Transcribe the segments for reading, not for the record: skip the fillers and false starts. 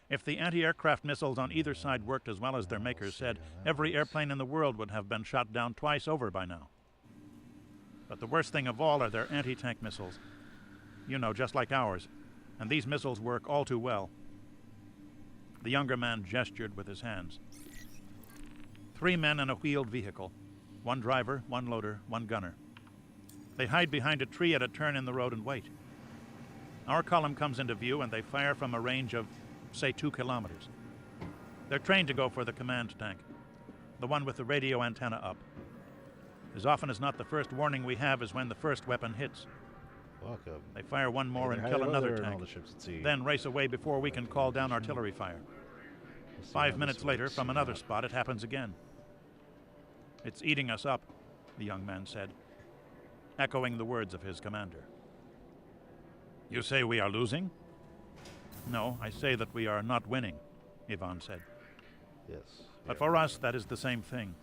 If the anti-aircraft missiles on either side worked as well as their makers said, every airplane in the world would have been shot down twice over by now. But the worst thing of all are their anti-tank missiles. You know, just like ours. And these missiles work all too well. The younger man gestured with his hands. 3 men in a wheeled vehicle. 1 driver, 1 loader, 1 gunner. They hide behind a tree at a turn in the road and wait. Our column comes into view and they fire from a range of, say, 2 kilometers. They're trained to go for the command tank, the one with the radio antenna up. As often as not, the first warning we have is when the first weapon hits. Welcome. They fire 1 more and kill another tank, then race away before we can call down artillery fire. 5 minutes later, from another spot, it happens again. It's eating us up, the young man said, echoing the words of his commander. You say we are losing? No, I say that we are not winning, Ivan said. Yes. But for us, that is the same thing.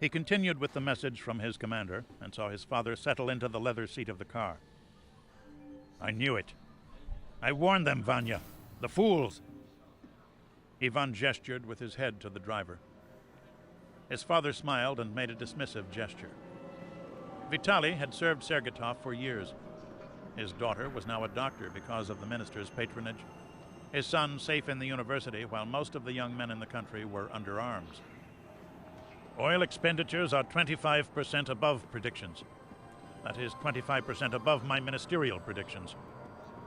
He continued with the message from his commander and saw his father settle into the leather seat of the car. I knew it. I warned them, Vanya. The fools! Ivan gestured with his head to the driver. His father smiled and made a dismissive gesture. Vitaly had served Sergetov for years. His daughter was now a doctor because of the minister's patronage. His son safe in the university, while most of the young men in the country were under arms. Oil expenditures are 25% above predictions. That is 25% above my ministerial predictions.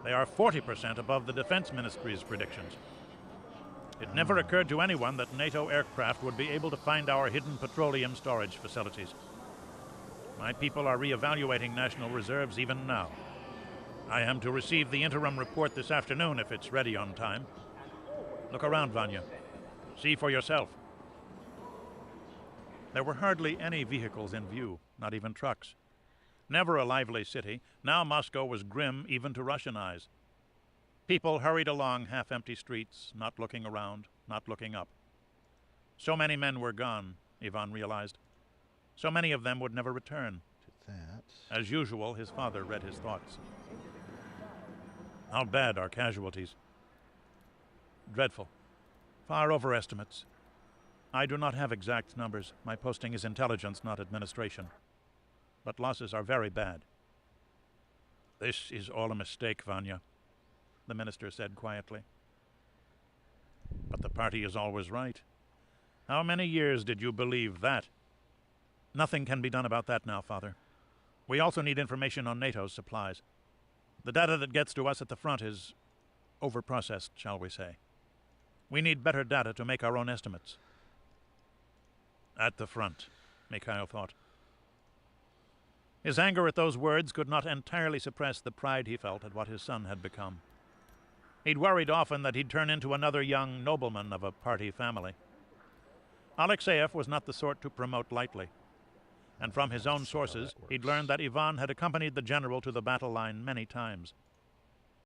They are 40% above the Defense Ministry's predictions. It never occurred to anyone that NATO aircraft would be able to find our hidden petroleum storage facilities. My people are reevaluating national reserves even now. I am to receive the interim report this afternoon if it's ready on time. Look around, Vanya. See for yourself. There were hardly any vehicles in view, not even trucks. Never a lively city, now Moscow was grim even to Russian eyes. People hurried along half-empty streets, not looking around, not looking up. So many men were gone, Ivan realized. So many of them would never return. As usual, his father read his thoughts. How bad are casualties? Dreadful. Far over estimates. I do not have exact numbers. My posting is intelligence, not administration. But losses are very bad. This is all a mistake, Vanya, the minister said quietly. But the party is always right. How many years did you believe that? Nothing can be done about that now, Father. We also need information on NATO's supplies. The data that gets to us at the front is overprocessed, shall we say. We need better data to make our own estimates. At the front, Mikhail thought. His anger at those words could not entirely suppress the pride he felt at what his son had become. He'd worried often that he'd turn into another young nobleman of a party family. Alexeyev was not the sort to promote lightly, and from his own sources he'd learned that Ivan had accompanied the general to the battle line many times.